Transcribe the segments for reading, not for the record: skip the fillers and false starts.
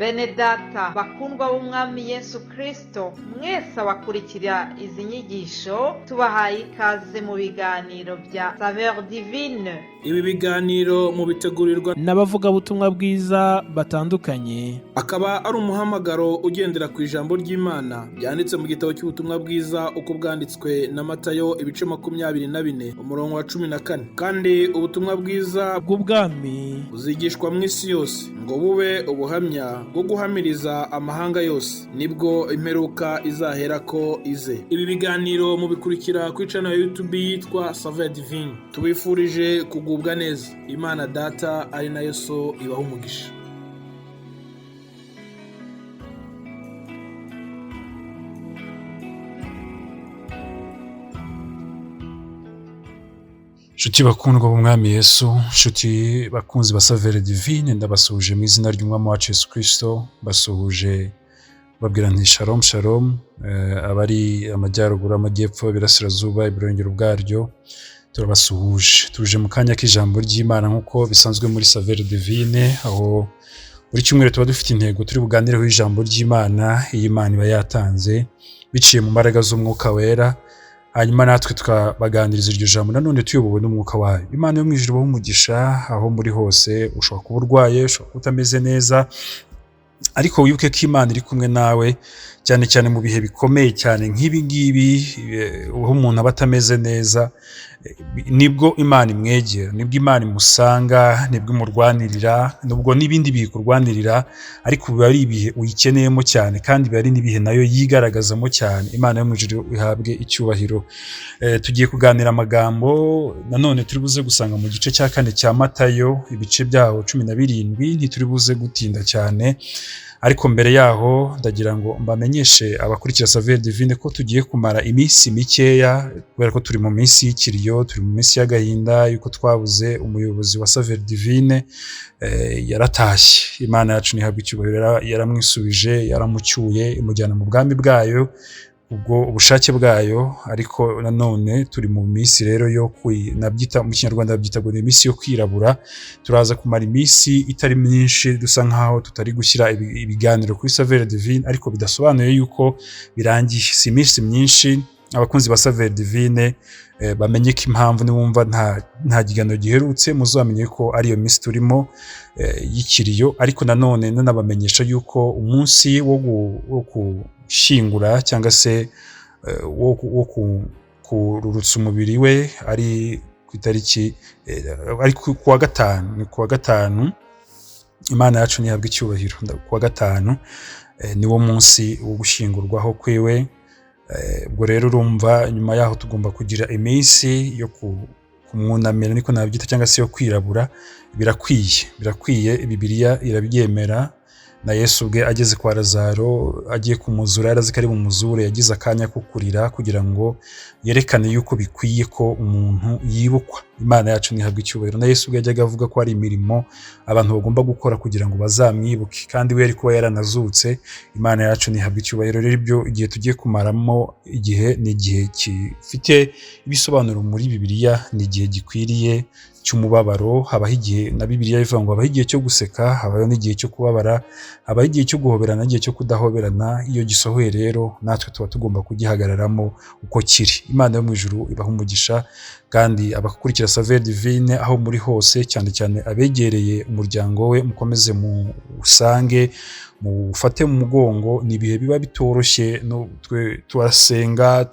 Bene data bakundwa b'umwami Yesu Kristo, mwese abakurikira izi nyigisho tubahaye ikaze mu biganiro bya SAVEUR DIVINE. Ibi biganiro mu bitegurirwa n'abavuga butumwa bwiza batandukanye, akaba ari umuhamagaro ugendera ku ijambo ry'Imana byanditse mu gitabo cy'ubutumwa bwiza uko bwanditswe na Matayo ibice 24 umurongo wa 14. Kandi ubutumwa bwiza bw'ubwami buzigishwa mu isi yose ngo bube ubuhamya bwo guhamiriza amahanga yose, nibwo imperuka izaherako ize. Ibi biganiro mubikurikira ku channel ya YouTube yitwa SAVEUR DIVINE. Tubifurije kugubwa neza. Imana Data ari nayo So ibaha umugisha. Shuti bakundwa b'umwami Yesu, shuti bakunzi ba SAVEUR DIVINE, ndabasuhuje mu izina ry'umwami wacu Yesu Kristo. Basuhuje babwira nti shalom shalom, abari amajyaruguru, amajyepfo, ibirasirazuba, iburengero bwaryo, turabasuhuje. Tuje mu kanya k'ijambo ry'Imana nk'uko bisanzwe muri SAVEUR DIVINE, aho buri cyumweru tuba dufite intego turi buganireho ijambo ry'Imana, iyi Imana iba yatanze biciye mu mbaraga z'umwuka wera, hanyuma natwe tukabaganiriza iryo jambo nanone tuyobowe n'umwuka wayo. Imana yo mu ijuru ibahe umugisha aho muri hose. Ushobora kuba urwaye, ushobora kuba utameze neza, ariko wibuke ko Imana iri kumwe nawe, cyane cyane mu bihe bikomeye cyane nk'ibi ngibi, aho umuntu aba atameze neza, nibwo Imana imwegera, nibwo Imana imusanga, nibwo imurwanirira. Nubwo n'ibindi bihe kurwanirira, ariko biba ari ibihe uyikeneyemo cyane, kandi biba ari n'ibihe nayo yigaragazamo cyane. Imana yo mu ijuru ihabwe icyubahiro. Tugiye kuganira amagambo nanone turi buze gusanga mu gice cya 4 cya Matayo ibice byaho 17. Ntituri buze gutinda cyane, ariko mbere yaho ndagira ngo mbamenyeshe abakurikira SAVEUR DIVINE ko tugiye kumara iminsi mikeya, kubera ko turi mu minsi y'ikiriyo, turi mu minsi y'agahinda yuko twabuze umuyobozi wa SAVEUR DIVINE. Yaratashye. Imana yacu nihabwe icyubahiro, yaramwisubije, yaramucyuye, imujyana mu bwami bwayo ubwo ubushake bwayo. Ariko nanone turi mu minsi rero yo nabyita mu Kinyarwanda babyita ngo ni iminsi yo kwirabura. Turaza kumara iminsi itari myinshi, dusa nkaho tutari gushyira ibiganiro kuri SAVEUR DIVINE, ariko bidasobanuye yuko birangiye. Si iminsi myinshi. Abakunzi ba SAVEUR DIVINE bamenye ko impamvu niwumva nta kiganiro giherutse, muzamenye ko ari iyo minsi turimo y'ikiriyo. Ariko nanone nanabamenyesha yuko umunsi wo gushingura cyangwa se wo kururutsa umubiri we ari ku itariki ari kuwa gatanu. Ni kuwa gatanu. Imana yacu nihabwe icyubahiro. Kuwa gatanu niwo munsi wo gushingurwaho kwiwe. Ubwo rero urumva nyuma yaho tugomba kugira iminsi yo kumwunamira, niko nabyita, cyangwa se yo kwirabura. Birakwiye. Bibiliya irabyemera. Na Yesu ubwe ageze kwa Lazaro agiye kumuzura, yarazi ko ari bumuzure, yagize akanya ko kurira kugira ngo yerekane yuko bikwiye ko umuntu yibukwa. Imana yacu nihabwe icyubahiro. Na Yesu ubwe yajyaga avuga ko ari imirimo abantu bagomba gukora kugira ngo bazamwibuke, kandi we yari kuba yaranazutse. Imana yacu nihabwe icyubahiro. Rero ibyo igihe tugiye kumaramo igihe ni igihe gifite ibisobanuro muri Bibiliya, ni igihe gikwiriye cy'umubabaro. Habaho igihe na Bibiliya ivuga ngo habaho igihe cyo guseka, habaho n'igihe cyo kubabara, habaho igihe cyo guhoberana n'igihe cyo kudahoberana. Iyo gisohoye rero natwe tuba tugomba kugihagararamo uko kiri. Imana yo mu ijuru ibaha umugisha. Kandi abakurikira SAVEUR DIVINE aho muri hose, cyane cyane abegereye umuryango we, mukomeze mu usange, mufate mu mugongo. Ni ibihe biba bitoroshye, turasenga,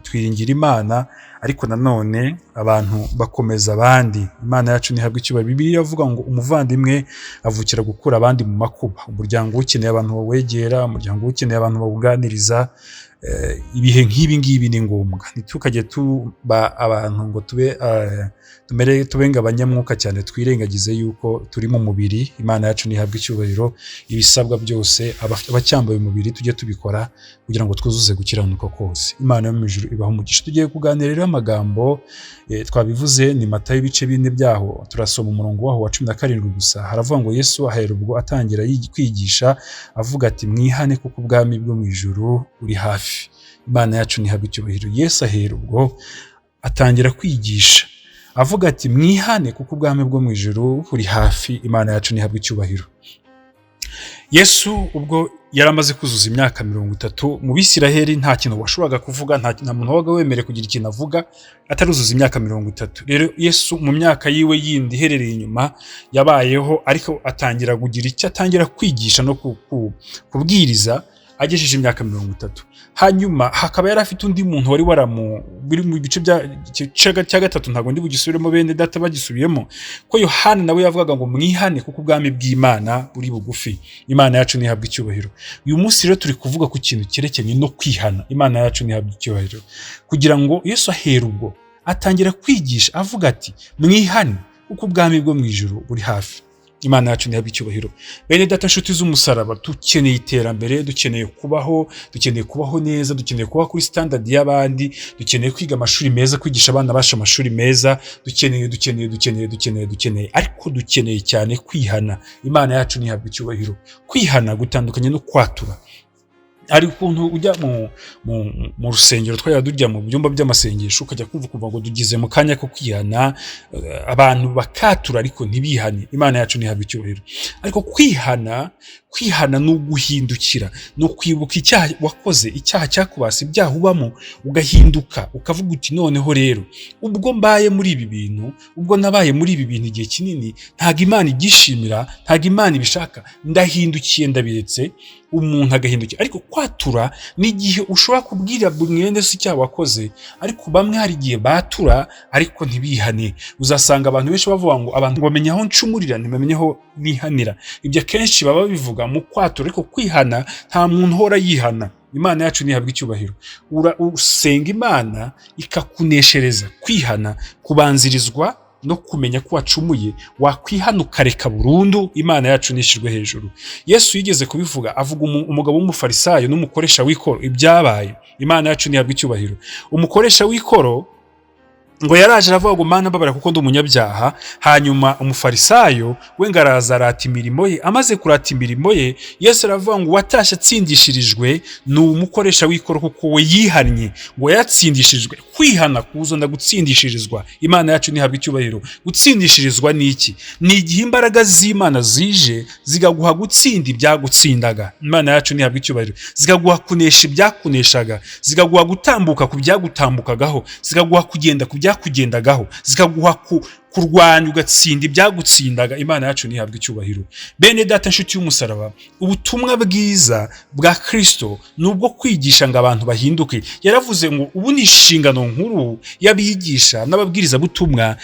twiringira Imana, ariko nanone abantu bakomeza abandi. Imana yacu nihabwe icyubahiro. Bibiliya ivuga ngo umuvandimwe avukira gukura abandi mu makuba. Umuryango ukeneye abantu bawegera, umuryango ukeneye abantu bawuganiriza. Ibihe nk'ibi ngibi ni ngombwa. Ntitukajye tuba abantu ngo tube ngabanyamwuka cyane, twirengagize yuko turi mu mubiri. Imana yacu nihabwe icyubahiro. Ibisabwa byose abacyambaye umubiri tujye tubikora kugira ngo twuzuze gukiranuka kose. Imana yo mu ijuru ibaha umugisha. Tugiye kuganirira amagambo twabivuze ni Matayo ibice 4 byaho. Turasoma umurongo waho wa 17 gusa. Haravuga ngo Yesu ahera ubwo atangira kwigisha avuga ati mwihane kuko ubwami bwo mu ijuru uri hafi. Imana yacu nihabwe icyubahiro. Yesu ahera ubwo atangira kwigisha avuga ati mwihane kuko ubwami bwo mu ijuru uri hafi. Imana yacu nihabwe icyubahiro. Yesu ubwo yaramaze kuzuza imyaka 30 mu Bisiraheli, nta kintu washoboraga kuvuga, nta muntu wabaga wemere kugira ikintu avuga ataruzuza imyaka 30. Rero Yesu mu myaka yiwe yindi herereye inyuma yabayeho, ariko atangira kugira icyo atangira kwigisha no kubwiriza agejeje imyaka 30. Hanyuma hakaba yari afite undi muntu wari biri mu bice cya gatatu, ntago ndi bugisubiremo, bene data bagisubiyemo, ko Yohana nawe yavugaga ngo mwihane kuko ubwami bw'Imana buri bugufi. Imana yacu nihabwa icyubahiro. Uyu munsi rero turi kuvuga ku kintu cyerekeranye no kwihana. Imana yacu nihabwa icyubahiro, kugira ngo Yesu ahera ubwo atangira kwigisha avuga ati mwihane kuko ubwami bwo mu ijuru buri hafi. Imana yacu nihabwa icyubahiro. Bene data nshuti z'umusaraba, dukeneye iterambere, dukeneye kubaho neza, dukeneye kuba kuri standard y'abandi, dukeneye kwiga amashuri meza, kwigisha abana basha amashuri meza, dukeneye, ariko dukeneye cyane kwihana. Imana yacu nihabwa icyubahiro. Kwihana gutandukanye no kwatura. Ari ukuntu ujya mu rusengero, twajya tujya mu byumba by'amasengesho, ukajya kumva ngo dugize mu kanya ko kwihana, abantu bakatura ariko ntibihane. Imana yacu nihabwa icyubahiro. Ariko kwihana ni uguhindukira, no kwibuka icyaha wakoze, icyaha cyakubase, ibyaha ubamo, ugahinduka ukavuga uti noneho rero ubwo mbaye muri ibi bintu, ubwo nabaye muri ibi bintu igihe kinini, ntago Imana igishimira, ntago Imana ibishaka, ndahindukiye, ndabiretse. Umuntu agahindukira. Ariko kwatura ni igihe ushobora kubwira mwende se icyaha wakoze, ariko bamwe hari igihe batura ariko ntibihane. Uzasanga abantu benshi bavuga ngo abantu bamenye aho ncumurira, ntibamenye aho nihanira. Ibyo kenshi baba bivuga mu kwatura, ariko kwihana nta muntu uhora yihana. Imana yacu nihabwa icyubahiro. Usenga Imana ikakuneshereza. Kwihana kubanzirizwa no kumenya ko wacumuye, wakwihana ukareka burundu. Imana yacu nishirwe hejuru. Yesu yigeze kubivuga, avuga umugabo w'umufarisayo n'umukoresha w'ikoro ibyabaye. Imana yacu nihabwa icyubahiro. Umukoresha w'ikoro ngo yaraje aravuga ngo Mana mbabara kuko ndi umunyabyaha. Hanyuma umufarisayo we ngaraza arata imirimo ye. Amaze kurata imirimo ye, Yesu aravuga ngo watashe atsindishirijwe ni umukoresha w'ikoro kuko we yihannye. Ngo yatsindishirijwe. Kwihana kuzonda gutsindishirizwa. Imana yacu nihabwa icyubahiro. Gutsindishirizwa ni iki? Ni igihe imbaraga z'Imana zije zigaguha gutsinda ibyagutsindaga. Imana yacu nihabwa icyubahiro. Zigaguha kunesha ibyakuneshaga, zigaguha gutambuka ku byagutambukagaho, zigaguha kugenda ku byakugendagaho, zikaguha kurwanya ugatsinda ibyagutsindaga. Imana yacu nihabwa icyubahiro. Bene data nshuti y'umusaraba, ubutumwa bwiza bwa Kristo nubwo kwigisha ngo abantu bahinduke. Yaravuze ngo ubu ni inshingano nkuru y'abigisha n'ababwiriza butumwa,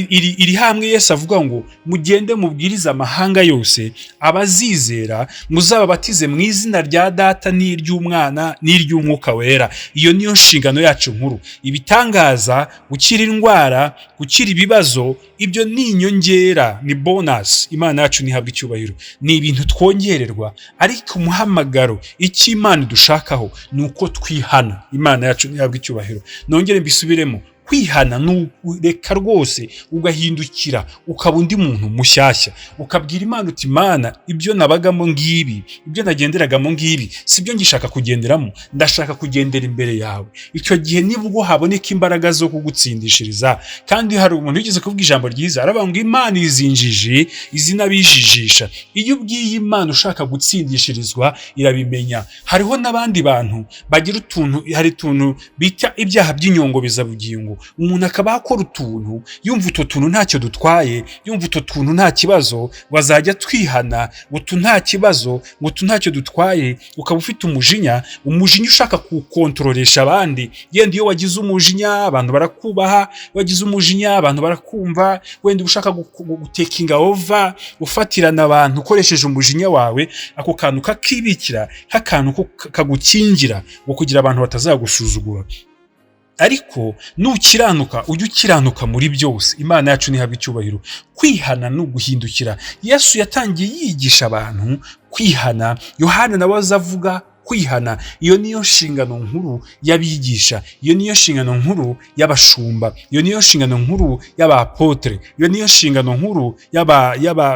iri hamwe. Yesu avuga ngo mugende mubwiriza amahanga yose, abazizera muzababatize mu izina rya Data n'iry'Umwana n'iry'Umwuka wera. Iyo niyo nshingano yacu nkuru. Ibitangaza, gukira indwara, gukira ibibazo, ibyo ni inyongera, ni bonus. Imana yacu nihabwa icyubahiro. Ni ibintu twongererwa, ariko umuhamagaro, icyo Imana dushakaho ni uko twihana. Imana yacu nihabwa icyubahiro. Nongere mbisubiremo. Kwihana nureka rwose ugahindukira ukaba undi muntu mushyashya, ukabwira Imana uti Mana, ibyo nabagamo ngibi, ibyo nagenderagamo ngibi, sibyo ngishaka kugenderamo, ndashaka kugendera imbere yawe. Icyo gihe nibwo haboneka imbaraga zo kugutsindishiriza. Kandi hari umuntu wigeze kuvuga ijambo ryiza, aravuga ngo Imana izinjije izinabijijisha. Iyo ubwiye Imana ushaka gutsindishirizwa irabimenya. Hariho n'abandi bantu bagira hari utuntu bita ibyaha by'inyongobiza bugingo. Umuntu akaba akora utuntu yumva uto tuntu ntacyo dutwaye, yumva uto tuntu nta kibazo, wazajya twihana ngo nta kibazo, ngo ntacyo dutwaye. Ukaba ufite umujinya ushaka kukontroresha abandi. Yenda iyo wagize umujinya abantu barakubaha, wagize umujinya abantu barakumva. Wenda ushaka gutekinga over, ufatirana abantu ukoresheje umujinya wawe, ako kantu kakibikira nk'akantu kagukingira ngo kugira abantu batazagusuzugura. Ariko nukiranuka ujye ukiranuka muri byose. Imana yacu nihabwa icyubahiro. Kwihana no guhindukira. Yesu yatangiye yigisha abantu kwihana. Yohana nawe azavuga kwihana. Iyo niyo nshingano nkuru y'abigisha, iyo niyo nshingano nkuru y'abashumba, iyo niyo nshingano nkuru y'abapotre, iyo niyo nshingano nkuru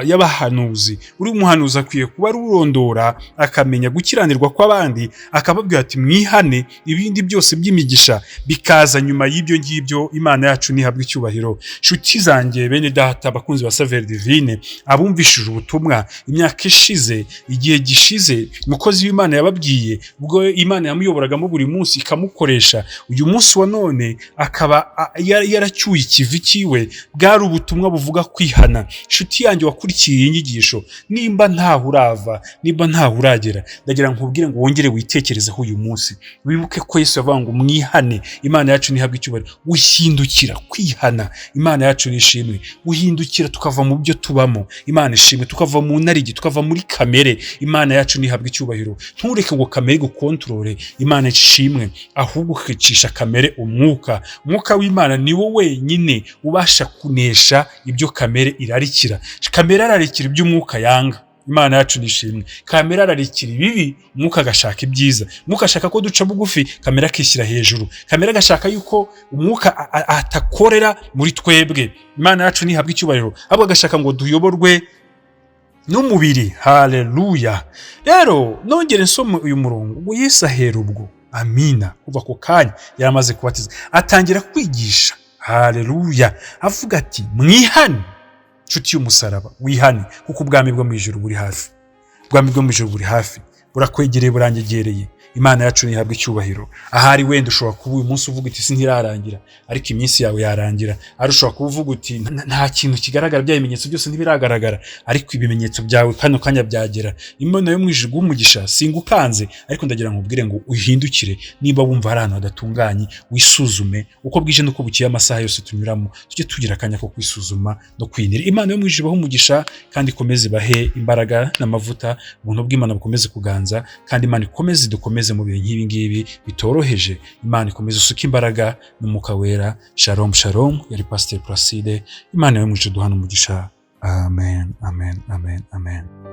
y'abahanuzi. Uri umuhanuzi akwiye kuba arurondora akamenya gukiranirwa kw'abandi, akababwira ati mwihane, ibindi byose by'imigisha bikaza nyuma y'ibyo ngibyo. Imana yacu nihabwa icyubahiro. Nshuti zanjye, bene data, bakunzi ba SAVEUR DIVINE, abumvishije ubutumwa imyaka ishize, igihe gishize, umukozi w'Imana yababwiye, ubwo Imana yamuyoboragamo buri munsi ikamukoresha, uyu munsi wa none akaba yaracyuye ikivi kiwe, bwari ubutumwa buvuga kwihana. Nshuti yanjye wakurikiye iyi nyigisho, nimba ntaho urava, nimba ntaho uragera, ndagira nkubwire ngo wongere witekerezeho uyu munsi, wibuke ko Yesu yavuga ngo mwihane. Imana yacu nihabwa icyubahiro. Uhindukira kwihana. Imana yacu nishimwe. Uhindukira tukava mu byo tubamo. Imana ishimwe. Tukava mu narigi, tukava muri kamere. Imana yacu nihabwa icyubahiro. Ntureke ngo kamere gukontrole. Imana ishimwe. Ahubwo ukicisha kamere umwuka. Umwuka w'Imana ni wo wenyine ubasha kunesha ibyo kamere irarikira. Kamere ararikira ibyo umwuka yanga. Imana yacu nishimwe. Kamere ararikira ibibi, umwuka agashaka ibyiza. Umwuka ashaka ko duca bugufi, kamere akishyira hejuru. Kamere agashaka yuko umwuka atakorera muri twebwe. Imana yacu nihabwa icyubahiro. Ahubwo agashaka ngo duyoborwe n'umubiri. Haleluya. Rero nongere nsoma uyu murongo ngo Yesu ahera ubwo, amina, kuva ku kanya yaramaze kubatiza, atangira kwigisha. Haleluya. Avuga ati mwihane, nshuti y'umusaraba, wihane, kuko ubwami bwo mu ijuru buri hafi. Ubwami bwo mu ijuru buri hafi, burakwegereye, buranyegereye. Imana yacu nihabwa icyubahiro. Ahari wenda ushobora kuba uyu munsi uvuga uti ntirarangira, ariko iminsi yawe yarangira. Ari ushobora kuba uvuga uti nta kintu kigaragara, bya bimenyetso byose ntibiragaragara, ariko ibimenyetso byawe kano kanya byagera. Imana yo mu ijuru umugisha, singukanze, ariko ndagira nkubwire ngo uhindukire. Niba wumva hari ahantu hadatunganye, wisuzume. Uko bwije nuko bukeye amasaha yose tunyuramo, tujye tugira akanya ko kwisuzuma no kwinira. Imana yo mu ijuru ibahe umugisha, kandi ikomeze ibahe imbaraga n'amavuta. Ubuntu bw'Imana bukomeze kuganza, kandi Imana ikomeze dukomeze mu bihe nk'ibi ngibi bitoroheje. Imana ikomeze usuka imbaraga n'umwuka wera. Shalom shalom. Yari Pst Placide. Imana yo mu ijuru duhana umugisha. Amen, amen, amen, amen.